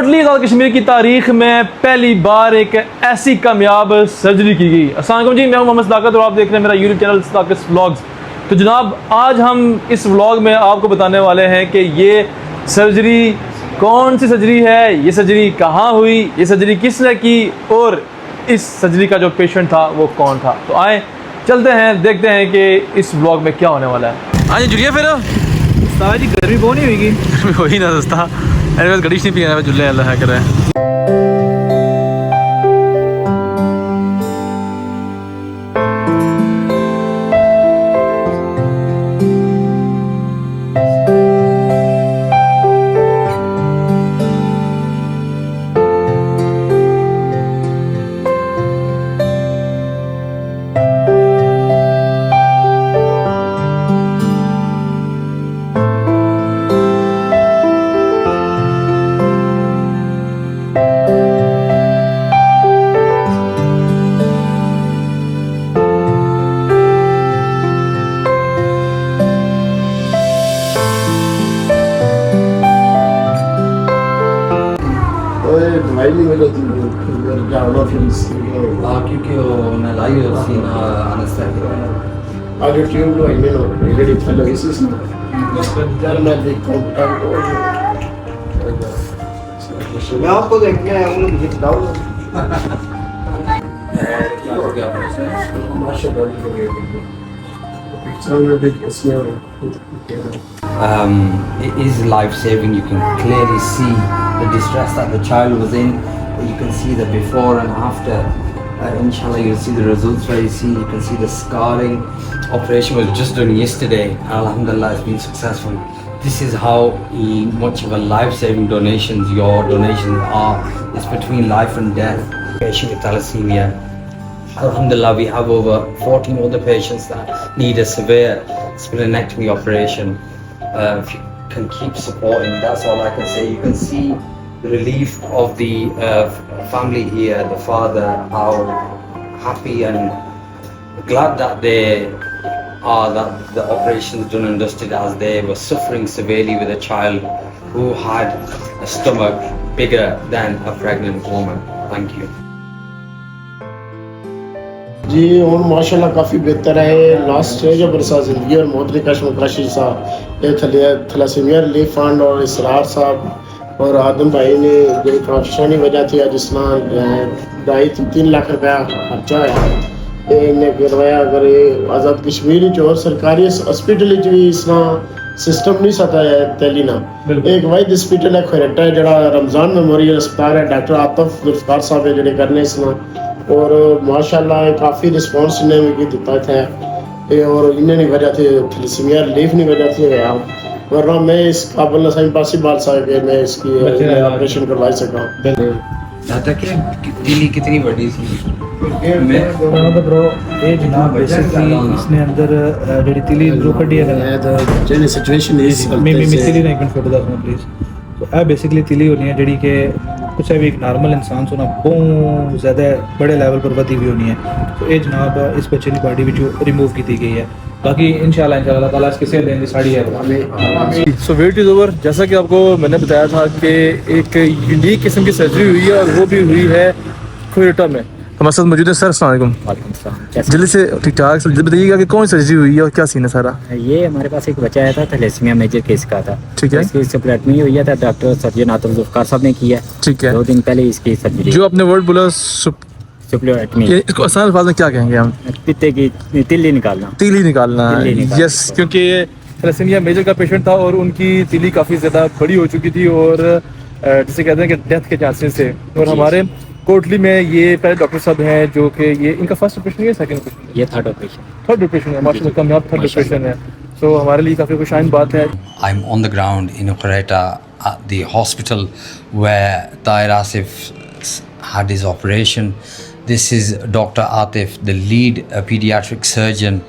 कोटली कश्मीर की तारीख में पहली बार एक ऐसी कामयाब सर्जरी की गई। अस्सलाम वालेकुम जी, मैं हूं मोहम्मद सदाकत और आप देख रहे हैं मेरा यूट्यूब चैनल सदाकत व्लॉग्स। तो जनाब, आज हम इस व्लॉग में आपको बताने वाले हैं कि ये सर्जरी कौन सी सर्जरी है, ये सर्जरी कहाँ हुई, ये सर्जरी किसने की और इस सर्जरी का जो पेशेंट था वो कौन था। तो आए चलते हैं, देखते हैं कि इस व्लॉग में क्या होने वाला है। हाँ जी, जुड़िए फिर। जी गर्मी बहुत नहीं होगी। गर्मी हो ही ना दोस्ता, अरे बस गड़ीश नहीं पीना जुल्ले अल्लाह कर रहे हैं। क्योंकि वो लाई और सीना आगे ट्यूब लो इन्हें लो रेडी चलो इसी से यार मैं देखता हूँ मैं आपको देखने आया हूँ, मुझे बताओ it is life-saving. You can clearly see the distress that the child was in. You can see the before and after. Inshallah, you'll see the results very soon. You can see the scarring. Operation was just done yesterday. Alhamdulillah, it's been successful. This is how much of a life-saving your donations are. It's between life and death. Patient with thalassemia. Alhamdulillah, we have over 14 other patients that need a severe splenectomy operation. If you can keep supporting, that's all I can say. You can see the relief of the family here, the father, how happy and glad that they are that the operation is done and dusted, as they were suffering severely with a child who had a stomach bigger than a pregnant woman. Thank you. जी और माशाल्लाह काफ़ी बेहतर है। Last stage है बरसा ज़िंदगी और मौत के कशमकशी साहब, ये थैलेसीमिया रिलीफ फंड और इसरार साहब और आदम भाई ने जो काफी वजह थी जिसना 2.5-3 लाख रुपया खर्चा है इन्हें करवाया। अगर ये आज़ाद कश्मीर जो सरकारी हॉस्पिटल भी इसना सिस्टम नहीं सता है तैलीना। एक वाइद हॉस्पिटल है खरेटा है जरा रमज़ान मेमोरियल अस्पताल है, डॉक्टर आतिफ जुल्फ़िकार साहब है जड़े करने इसना और माशाल्लाह काफ़ी रिस्पॉन्स इन्हें भी दिता था और इन्हें वजह थे थैलेसीमिया रिलीफ नहीं वजह थी यार, वरना मैं इस काबल नसाई पॉसिबल सा कि मैं इसकी ऑपरेशन करवा सका। दादा के तिली कितनी बड़ी थी ब्रो ये जनाब बेसिकली इसने अंदर जेडी तिली जो कड़ी है तो जेनी सिचुएशन इज मैं तिली नहीं फोटो दस मैं प्लीज। तो ए बेसिकली तिली होनी है जेडी के कुछ भी एक नॉर्मल इंसान सोना बहुत ज़्यादा बड़े लेवल पर वधी हुई होनी है। तो ये जनाब इस बच्चे की बॉडी में जो रिमूव की गई है, बाकी इंशाल्लाह ताला इसकी सेहत देंगे साड़ी है। सो वेट इज़ ओवर। जैसा कि आपको मैंने बताया था कि एक यूनिक किस्म की सर्जरी हुई है और वो भी हुई है कोयटा में। हमारे साथ मौजूद है सर। अस्सलाम वालेकुम। जल्दी से ठीक ठाक से जल्दी बताइएगा कि कौन सर्जरी हुई है और क्या सीन है सारा। ये हमारे पास एक बच्चा आया था थैलेसीमिया मेजर केस का था, ठीक है। इसकी स्प्लेटमी हुई है, डॉक्टर सर्जन आतिफ जुल्फ़िकार साहब ने किया, ठीक है। 2 दिन पहले इसकी सर्जरी। जो आपने वर्ड बोला स्प्लेटमी, इसको आसान अल्फाज में क्या कहेंगे हम? पित्ते की तिल्ली निकालना। तिली निकालना, यस, क्योंकि थैलेसीमिया मेजर का पेशेंट था और उनकी तिली काफ़ी ज़्यादा बड़ी हो चुकी थी और जिसे कहते हैं कि डेथ के चांसेस थे। और हमारे कोटली में ये पहले डॉक्टर साहब हैं जो कि ये इनका फर्स्ट ऑपरेशन है, सेकंड ऑपरेशन? ये थर्ड ऑपरेशन है। माशाल्लाह कामयाब थर्ड ऑपरेशन है। तो हमारे लिए काफ़ी खुशाइन बात है। I'm on the ground in Quetta at the hospital where Tahir Asif had his operation. This is Dr. Atif, the lead pediatric surgeon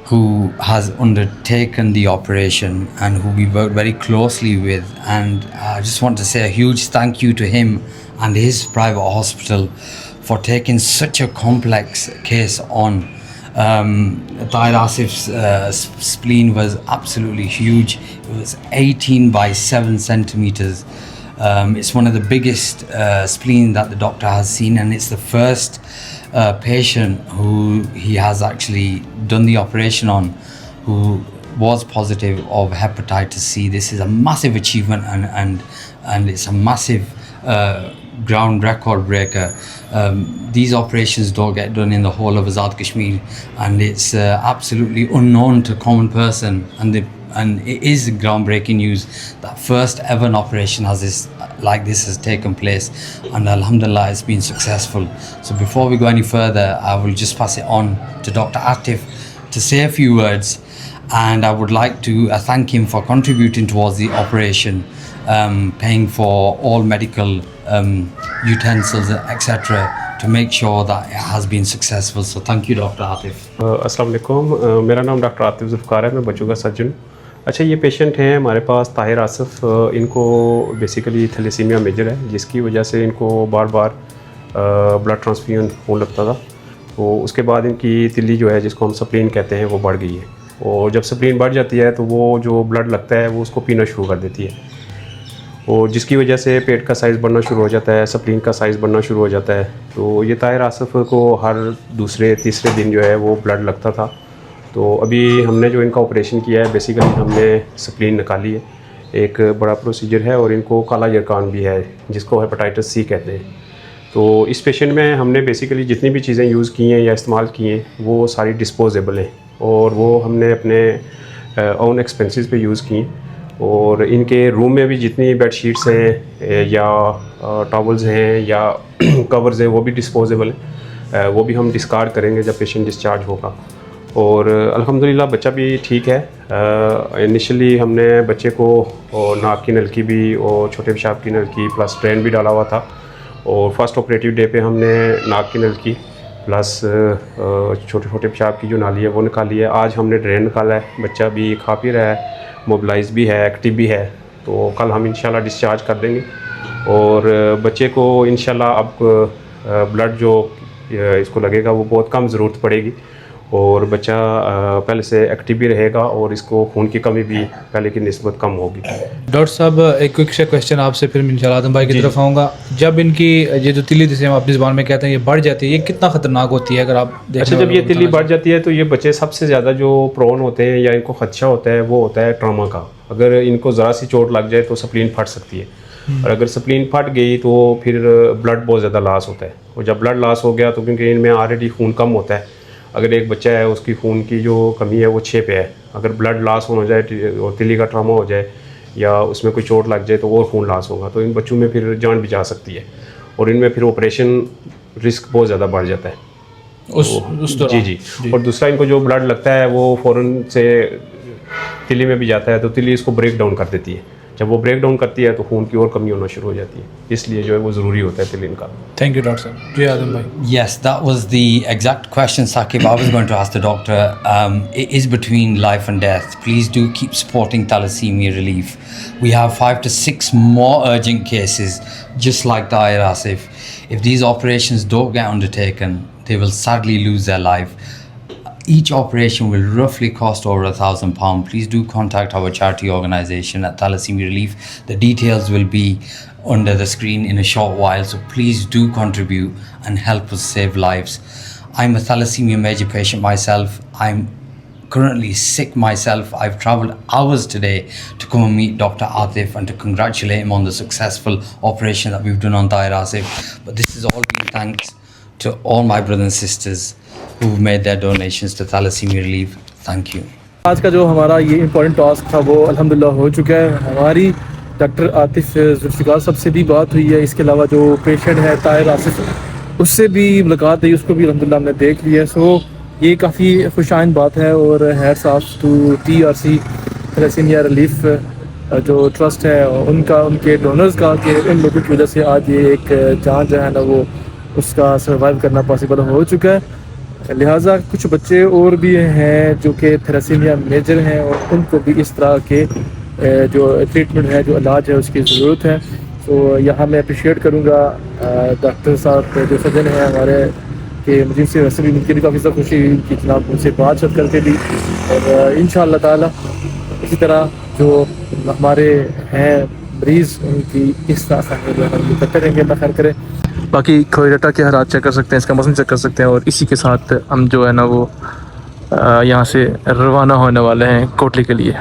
who has undertaken the operation and who we worked very closely with. And I just want to say a huge thank you to him and his private hospital for taking such a complex case on. Tahir Asif's spleen was absolutely huge. It was 18 by 7 centimeters. It's one of the biggest spleen that the doctor has seen, and it's the first patient who he has actually done the operation on who was positive of hepatitis C. This is a massive achievement, and it's a massive ground record breaker. These operations don't get done in the whole of Azad Kashmir, and it's absolutely unknown to common person, and it is groundbreaking news that first ever an operation like this has taken place, and alhamdulillah it's been successful. So before we go any further, I will just pass it on to Dr. Atif to say a few words, and I would like to thank him for contributing towards the operation, paying for all medical utensils etc. to make sure that it has been successful. So thank you Dr. Atif. अस्सलाम वालेकुम, मेरा नाम doctor Atif Zulfikar है, मैं बच्चों का surgeon. अच्छा, ये पेशेंट हैं हमारे पास ताहिर आसिफ। इनको बेसिकली थैलेसीमिया मेजर है, जिसकी वजह से इनको बार बार ब्लड ट्रांसफ्यूजन होने लगता था। तो उसके बाद इनकी तिल्ली जो है, जिसको हम स्प्लीन कहते हैं, वो बढ़ गई है, और जब स्प्लीन बढ़ जाती है तो वो जो ब्लड लगता है वो उसको पीना शुरू कर देती है, और जिसकी वजह से पेट का साइज़ बढ़ना शुरू हो जाता है, स्प्लीन का साइज़ बढ़ना शुरू हो जाता है। तो ये ताहिर आसिफ को हर दूसरे तीसरे दिन जो है वो ब्लड लगता था। तो अभी हमने जो इनका ऑपरेशन किया है, बेसिकली हमने स्प्लीन निकाली है, एक बड़ा प्रोसीजर है, और इनको काला जरकान भी है, जिसको हेपेटाइटिस सी कहते हैं। तो इस पेशेंट में हमने बेसिकली जितनी भी चीज़ें यूज़ की हैं या इस्तेमाल की हैं वो सारी डिस्पोजेबल हैं, और वो हमने अपने ओन एक्सपेंसेस पे यूज़ की हैं। और इनके रूम में भी जितनी बेड शीट्स हैं या टॉवल्स हैं या कवर्स हैं वो भी डिस्पोजेबल हैं, वो भी हम डिस्कार्ड करेंगे जब पेशेंट डिस्चार्ज होगा। और अल्हम्दुलिल्लाह बच्चा भी ठीक है। इनिशियली हमने बच्चे को नाक की नलकी भी और छोटे पेशाब की नलकी प्लस ड्रेन भी डाला हुआ था, और फर्स्ट ऑपरेटिव डे पे हमने नाक की नलकी प्लस छोटे छोटे पेशाब की जो नाली है वो निकाली है। आज हमने ड्रेन निकाला है, बच्चा भी खा पी रहा है, मोबिलाइज भी है, एक्टिव भी है। तो कल हम इंशाल्लाह डिस्चार्ज कर देंगे, और बच्चे को इंशाल्लाह अब ब्लड जो इसको लगेगा वो बहुत कम ज़रूरत पड़ेगी, और बच्चा पहले से एक्टिव भी रहेगा, और इसको खून की कमी भी पहले की निस्बत कम होगी। डॉक्टर साहब, एक क्विक सा क्वेश्चन आपसे, फिर मैं इंशाल्लाह आदम भाई की तरफ आऊँगा। जब इनकी ये जो तिल्ली, जिसे हम अपनी ज़बान में कहते हैं, ये बढ़ जाती है, ये कितना ख़तरनाक होती है? अगर आप अच्छा, जब ये तिल्ली बढ़ जाती है तो ये बच्चे सबसे ज़्यादा जो प्रोन होते हैं या इनको खदशा होता है वो होता है ट्रामा का। अगर इनको ज़रा सी चोट लग जाए तो स्प्लीन फट सकती है, और अगर स्प्लीन फट गई तो फिर ब्लड बहुत ज़्यादा लॉस होता है। और जब ब्लड लॉस हो गया तो क्योंकि इनमें ऑलरेडी खून कम होता है, अगर एक बच्चा है उसकी खून की जो कमी है वो 6 पे है, अगर ब्लड लॉस हो जाए और तिल्ली का ट्रामा हो जाए या उसमें कोई चोट लग जाए तो और खून लॉस होगा, तो इन बच्चों में फिर जान भी जा सकती है, और इनमें फिर ऑपरेशन रिस्क बहुत ज़्यादा बढ़ जाता है उस दौरान। जी। और दूसरा, इनको जो ब्लड लगता है वो फ़ौरन से तिल्ली में भी जाता है, तो तिल्ली इसको ब्रेक डाउन कर देती है। जब वो ब्रेक डाउन करती है तो खून की और कमी होना शुरू हो जाती है, इसलिए जो है वो ज़रूरी होता है तिल्ली का। थैंक यू डॉक्टर साहब। जी आदम भाई। Yes, that was the exact question, Saqib. I was going to ask the doctor. It is between life and death. Please do keep supporting thalassemia relief. We have 5 to 6 more urgent cases, just like Tahir Asif. If these operations don't get undertaken, they will sadly lose their life. Each operation will roughly cost over £1,000. Please do contact our charity organisation at Thalassemia Relief. The details will be under the screen in a short while, so please do contribute and help us save lives. I'm a thalassemia major patient myself. I'm currently sick myself. I've travelled hours today to come and meet Dr. Atif and to congratulate him on the successful operation that we've done on Tahir Asif. But this is all being thanks to all my brothers and sisters who've made their donations to Thalassemia Relief. Thank you. आज का जो हमारा ये important task था वो अल्हम्दुलिल्लाह हो चुका है। हमारी डॉक्टर आतिफ ज़ुल्फ़िकार साहब से भी बात हुई है, इसके अलावा जो पेशेंट है ताहिर आसिफ, उससे भी मुलाकात है, उसको भी अल्हम्दुलिल्लाह हमने देख लिया है। सो ये काफ़ी खुशाइन बात है, और हैर साफ टू TRC थैलेसीमिया रिलीफ जो ट्रस्ट है उनका, उनके डोनर्स का, कि उन लोगों की वजह से आज ये एक जान जो है ना वो उसका सर्वाइव करना पॉसिबल हो चुका है। लिहाजा कुछ बच्चे और भी हैं जो कि थैलेसीमिया मेजर हैं, और उनको भी इस तरह के जो ट्रीटमेंट है, जो इलाज है, उसकी ज़रूरत है। तो यहाँ मैं अप्रिशिएट करूँगा डॉक्टर साहब जो सर्जन हैं हमारे, कि मुझे से वैसे भी मुझे भी काफ़ी ज़्यादा खुशी हुई कि जनाब उनसे बातचीत करके भी, और इंशाअल्लाह ताला इसी तरह जो हमारे हैं मरीज़ उनकी इस तरह से जो है ना उनकी तक करेंगे, अल्लाह खैर करे। बाकी खोईडाटा के हालात चेक कर सकते हैं, इसका मौसम चेक कर सकते हैं, और इसी के साथ हम जो है ना वो यहाँ से रवाना होने वाले हैं कोटली के लिए।